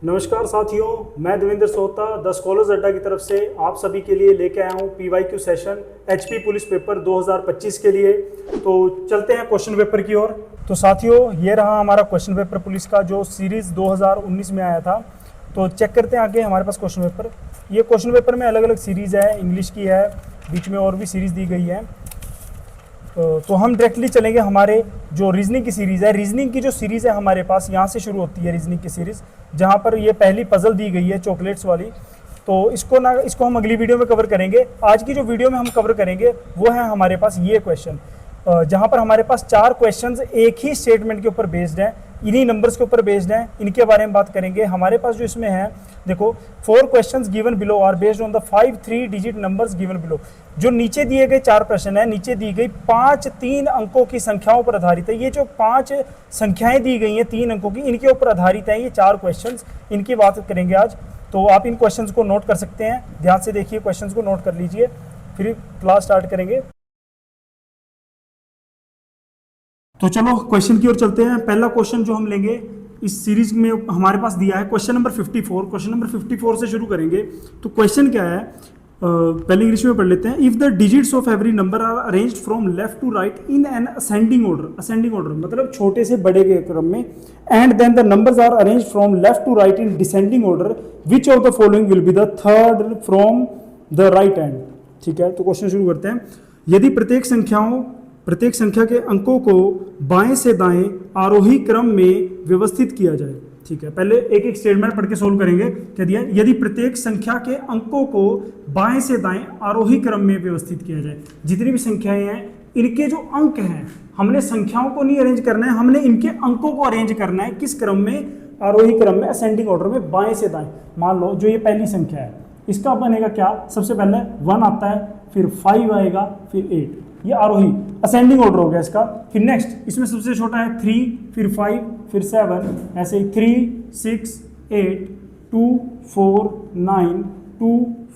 नमस्कार साथियों, मैं देवेंद्र सोहता द स्कॉलर्स अड्डा की तरफ से आप सभी के लिए लेके आया हूँ PYQ session HP police paper 2025 के लिए। तो चलते हैं क्वेश्चन पेपर की ओर। तो साथियों, ये रहा हमारा क्वेश्चन पेपर पुलिस का जो सीरीज़ 2019 में आया था। तो चेक करते हैं आगे हमारे पास क्वेश्चन पेपर। ये क्वेश्चन पेपर में अलग अलग सीरीज़ है, इंग्लिश की है, बीच में और भी सीरीज़ दी गई है। तो हम डायरेक्टली चलेंगे हमारे जो रीजनिंग की सीरीज़ है। रीजनिंग की जो सीरीज़ है हमारे पास यहाँ से शुरू होती है रीजनिंग की सीरीज़, जहाँ पर ये पहली पजल दी गई है चॉकलेट्स वाली। तो इसको हम अगली वीडियो में कवर करेंगे। आज की जो वीडियो में हम कवर करेंगे वो है हमारे पास ये क्वेश्चन, जहाँ पर हमारे पास 4 क्वेश्चंस एक ही स्टेटमेंट के ऊपर बेस्ड हैं, इन्हीं नंबर्स के ऊपर बेस्ड हैं। इनके बारे में बात करेंगे। हमारे पास जो इसमें है, देखो 4 questions given below are based on the 5 3 digit numbers given below. जो नीचे दिए गए 4 प्रश्न है, नीचे दी गई 5 3 अंकों की संख्याओं पर आधारित है। ये जो 5 संख्याएं दी गई हैं 3 अंकों की, इनके ऊपर आधारित है ये 4 क्वेश्चंस। इनकी बात करेंगे आज। तो आप इन क्वेश्चंस को नोट कर सकते हैं, ध्यान से देखिए, क्वेश्चंस को नोट कर लीजिए, फिर क्लास स्टार्ट करेंगे। तो चलो क्वेश्चन की ओर चलते हैं। पहला क्वेश्चन जो हम लेंगे इस सीरीज में हमारे पास दिया है क्वेश्चन नंबर 54। क्वेश्चन नंबर 54 से शुरू करेंगे। तो क्वेश्चन क्या है, पहले इंग्लिश में पढ़ लेते हैं। If the digits of every number are arranged from left to right in an ascending order, ascending order मतलब छोटे से बड़े के क्रम में, and then the numbers are arranged from left to right in descending order, which of the following will be the third from the right hand. ठीक है, तो क्वेश्चन शुरू करते हैं। यदि प्रत्येक संख्या के अंकों को बाएं से दाएं आरोही क्रम में व्यवस्थित किया जाए। ठीक है, पहले एक एक स्टेटमेंट पढ़ के सोल्व करेंगे। क्या दिया? यदि प्रत्येक संख्या के अंकों को बाएं से दाएं आरोही क्रम में व्यवस्थित किया जाए। जितनी भी संख्याएं हैं, इनके जो अंक हैं, हमने संख्याओं को नहीं अरेंज करना है, हमने इनके अंकों को अरेंज करना है। किस क्रम में? आरोही क्रम में, असेंडिंग ऑर्डर में, बाएं से दाएं। मान लो जो ये पहली संख्या है, इसका बनेगा क्या? सबसे पहले 1 आता है, फिर 5 आएगा, फिर 8। ये आरोही असेंडिंग ऑर्डर हो गया इसका। फिर नेक्स्ट इसमें सबसे छोटा है 3, फिर 5, फिर 7, ऐसे ही 3 6 8 2 4 9 2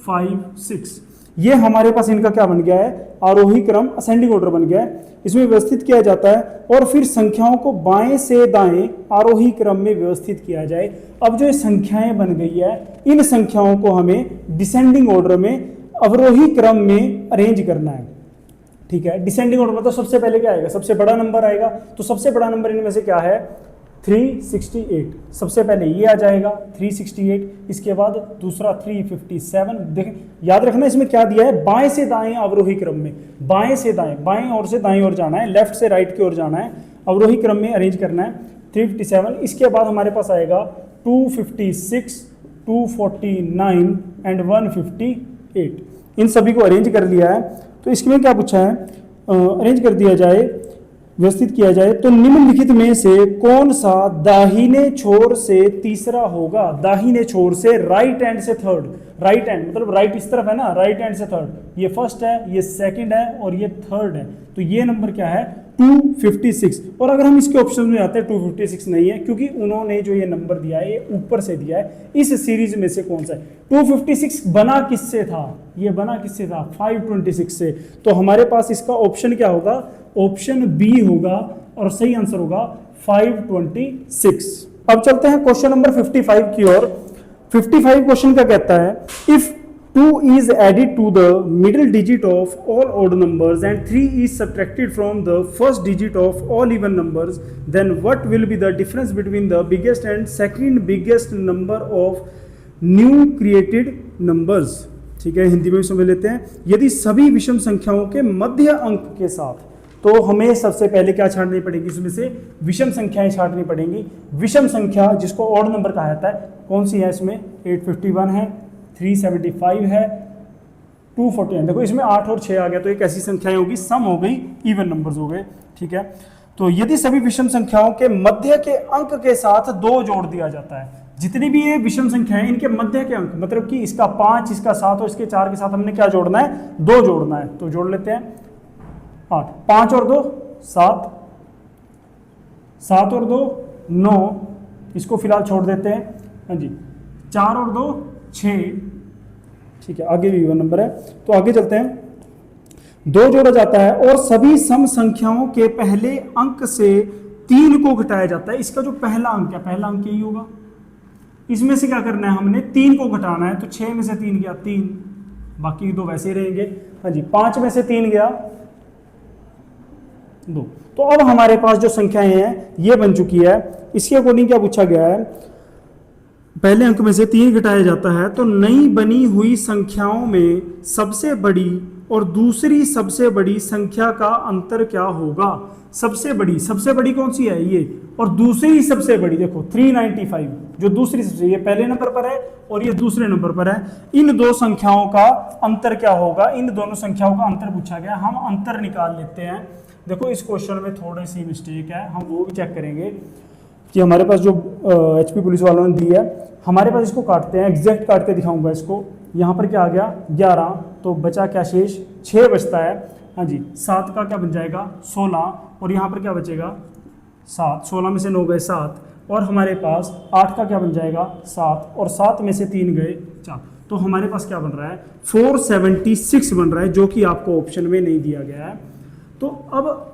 5 6। ये हमारे पास इनका क्या बन गया है? आरोही क्रम, असेंडिंग ऑर्डर बन गया है। इसमें व्यवस्थित किया जाता है और फिर संख्याओं को बाएं से दाएं आरोही क्रम में व्यवस्थित किया जाए। अब जो ये संख्याएं बन गई है, इन संख्याओं को हमें डिसेंडिंग ऑर्डर में, अवरोही क्रम में अरेंज करना है। ठीक है, डिसेंडिंग ऑर्डर मतलब सबसे पहले क्या आएगा? सबसे बड़ा नंबर आएगा। तो सबसे बड़ा नंबर इनमें से क्या है? 368। सबसे पहले ये आ जाएगा 368, इसके बाद दूसरा 357। देखें, याद रखना इसमें क्या दिया है? बाएं से दाएं अवरोही क्रम में, बाएं से दाएं, बाएं ओर से दाएं ओर जाना है, लेफ्ट से राइट की ओर जाना है, अवरोही क्रम में अरेंज करना है। 357, इसके बाद हमारे पास आएगा 256, 249 एंड 158। इन सभी को अरेंज कर लिया है। तो इसमें क्या पूछा है? अरेंज कर दिया जाए, व्यवस्थित किया जाए। तो निम्नलिखित में से कौन सा दाहिने छोर से तीसरा होगा? दाहिने छोर से, राइट हैंड से थर्ड। राइट हैंड मतलब राइट इस तरफ है ना, राइट हैंड से थर्ड। ये फर्स्ट है, ये सेकंड है और ये थर्ड है। तो ये नंबर क्या है? 256। और अगर हम इसके ऑप्शन में आते हैं, 256 नहीं है, क्योंकि उन्होंने जो ये नंबर दिया है ये ऊपर से दिया है। इस सीरीज में से कौन सा है? 256 बना किससे था? ये बना किससे था? 526 से। तो हमारे पास इसका ऑप्शन क्या होगा? ऑप्शन बी होगा और सही आंसर होगा 526। अब चलते हैं क्वेश्चन नंबर 55 की ओर। 55 क्वेश्चन क्या कहता है? If 2 is added to the middle digit of all odd numbers and 3 is subtracted from the first digit of all even numbers, then what will be the difference between the biggest and second biggest number of new created numbers? ठीक है, हिंदी में समझ लेते हैं। यदि सभी विषम संख्याओं के मध्य अंक के साथ, तो हमें सबसे पहले क्या छांटनी पड़ेगी? इसमें से विषम संख्याएं छांटनी पड़ेंगी। विषम संख्या जिसको ऑड नंबर कहा जाता है, कौन सी है? इसमें 851 है, 375 है, 249। देखो इसमें 8 और 6 आ गया, तो एक ऐसी संख्याएं होगी, सम हो गई, इवन नंबर्स हो गए। ठीक है, तो यदि सभी विषम संख्याओं के मध्य के अंक के साथ 2 जोड़ दिया जाता है, जितनी भी ये विषम संख्याएं, इनके मध्य के अंक मतलब कि इसका 5, इसका 7 और इसके 4 के साथ हमने क्या जोड़ना है? 2 जोड़ना है। तो जोड़ लेते हैं 8, 5 और 2 7, 7 और 2 9, इसको फिलहाल छोड़ देते हैं। हाँ जी, 4 और 2 6। ठीक है, आगे भी इवन नंबर है, तो आगे चलते हैं। 2 जोड़ा जाता है और सभी सम संख्याओं के पहले अंक से 3 को घटाया जाता है। इसका जो पहला अंक है, पहला अंक यही होगा, इसमें से क्या करना है, हमने 3 को घटाना है, तो 6 में से 3 गया 3, बाकी 2 वैसे ही रहेंगे। हाँ जी, 5 में से 3 गया 2। तो अब हमारे पास जो संख्याएं हैं ये बन चुकी है। इसके अकॉर्डिंग क्या पूछा गया है, पहले अंक में से 3 घटाया जाता है तो नई बनी हुई संख्याओं में सबसे बड़ी और दूसरी सबसे बड़ी संख्या का अंतर क्या होगा। सबसे बड़ी कौन सी है ये, और दूसरी सबसे बड़ी देखो 395, जो दूसरी सबसे, ये पहले नंबर पर है और ये दूसरे नंबर पर है। इन दो संख्याओं का अंतर क्या होगा, इन दोनों संख्याओं का अंतर पूछा गया। हम अंतर निकाल लेते हैं। देखो इस क्वेश्चन में थोड़ी सी मिस्टेक है, हम वो भी चेक करेंगे कि हमारे पास जो HP पुलिस वालों ने दी है, हमारे पास इसको काटते हैं, एग्जैक्ट काट के दिखाऊंगा इसको। यहाँ पर क्या आ गया 11, तो बचा क्या शेष 6 बचता है। हाँ जी, 7 का क्या बन जाएगा 16, और यहाँ पर क्या बचेगा 7, 16 में से 9 गए 7, और हमारे पास 8 का क्या बन जाएगा 7, और 7 में से 3 गए 4। तो हमारे पास क्या बन रहा है 476 बन रहा है, जो कि आपको ऑप्शन में नहीं दिया गया है। तो अब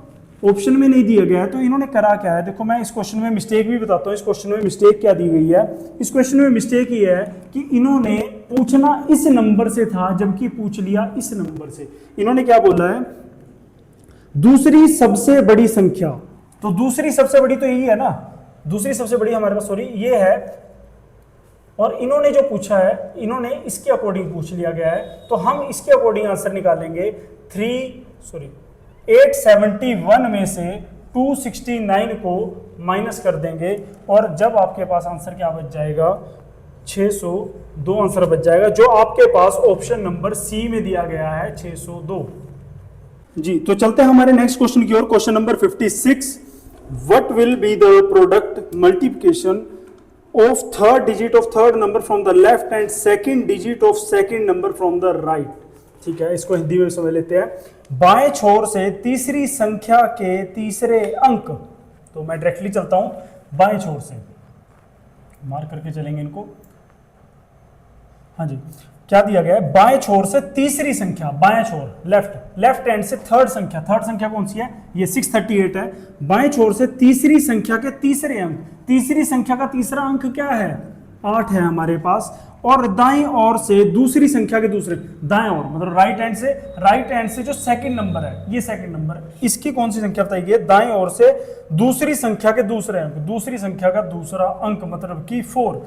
ऑप्शन में नहीं दिया गया है तो इन्होंने करा क्या है, देखो मैं इस क्वेश्चन में मिस्टेक भी बताता हूँ। इस क्वेश्चन में मिस्टेक क्या दी गई है, इस क्वेश्चन में मिस्टेक ये है कि इन्होंने पूछना इस नंबर से था, जबकि पूछ लिया इस नंबर से। इन्होंने क्या बोला है, दूसरी सबसे बड़ी संख्या, तो दूसरी सबसे बड़ी तो यही है ना, दूसरी सबसे बड़ी हमारे पास सॉरी ये है, और इन्होंने जो पूछा है इन्होंने इसके अकॉर्डिंग पूछ लिया गया है, तो हम इसके अकॉर्डिंग आंसर निकालेंगे। 871 में से 269 को माइनस कर देंगे, और जब आपके पास आंसर क्या बच जाएगा 602 आंसर बच जाएगा, जो आपके पास ऑप्शन नंबर सी में दिया गया है 602 जी। तो चलते हैं हमारे नेक्स्ट क्वेश्चन की ओर। Question number 56, what will be the product multiplication of third digit of third number from the left and second digit of second number from the right. ठीक है, इसको हिंदी में समझ लेते हैं। बाएं छोर से तीसरी संख्या के तीसरे अंक, तो मैं डायरेक्टली चलता हूं बाएं छोर से, मार्क करके चलेंगे इनको। हाँ जी, क्या दिया गया है, बाएं छोर से तीसरी संख्या, बाएं छोर लेफ्ट एंड से थर्ड संख्या कौन सी है, ये 638 है। बाएं छोर से तीसरी संख्या के तीसरे अंक, तीसरी संख्या का तीसरा अंक क्या है 8 है हमारे पास, और दाएं ओर से दूसरी संख्या के दूसरे, दाएं ओर मतलब राइट हैंड से जो सेकंड नंबर है, ये सेकंड नंबर, इसकी कौन सी संख्या बताइए, दाएं ओर से दूसरी संख्या के दूसरे अंक, दूसरी संख्या का दूसरा अंक मतलब कि 4।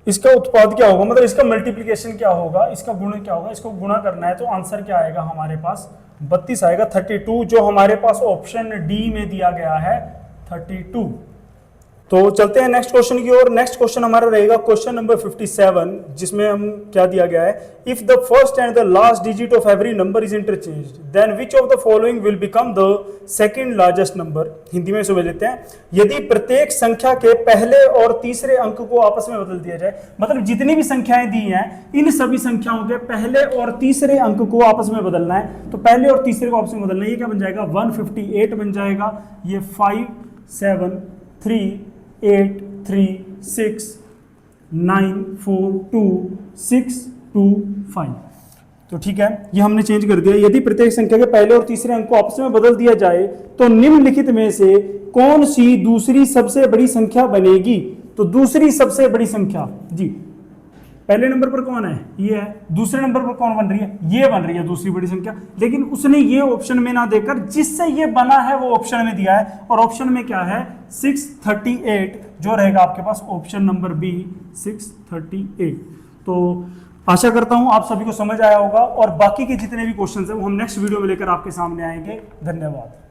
इसका उत्पाद क्या होगा, मतलब इसका मल्टीप्लिकेशन क्या होगा, इसका गुणन क्या होगा, इसको गुणा करना है, तो आंसर क्या आएगा हमारे पास 32 आएगा, 32, जो हमारे पास ऑप्शन डी में दिया गया है 32। तो चलते हैं नेक्स्ट क्वेश्चन की ओर। नेक्स्ट क्वेश्चन हमारा रहेगा क्वेश्चन नंबर 57, जिसमें हम क्या दिया गया है, if the first and the last digit of every number is interchanged then which of the following will become the second largest number. Hindi में समझ लेते हैं, यदि प्रत्येक संख्या के पहले और तीसरे अंक को आपस में बदल दिया जाए, मतलब जितनी भी संख्याएं दी हैं इन सभी संख्याओं के पहले और तीसरे अंक को आपस में बदलना है, तो पहले और तीसरे को आपस में बदलना है। ये क्या बन जाएगा 158 बन जाएगा, ये 5 7 3 8 3 6 9 4 2 6 2 5। तो ठीक है, ये हमने चेंज कर दिया। यदि प्रत्येक संख्या के पहले और तीसरे अंक को आपस में बदल दिया जाए तो निम्नलिखित में से कौन सी दूसरी सबसे बड़ी संख्या बनेगी। तो दूसरी सबसे बड़ी संख्या जी, पहले नंबर पर कौन है, ये है, दूसरे नंबर पर कौन बन रही है, ये बन रही है दूसरी बड़ी संख्या, लेकिन उसने ये ऑप्शन में ना देकर जिससे ये बना है वो ऑप्शन में दिया है, और ऑप्शन में क्या है 638, जो रहेगा आपके पास ऑप्शन नंबर बी 638। तो आशा करता हूं आप सभी को समझ आया होगा, और बाकी के जितने भी क्वेश्चन है वो हम नेक्स्ट वीडियो में लेकर आपके सामने आएंगे। धन्यवाद।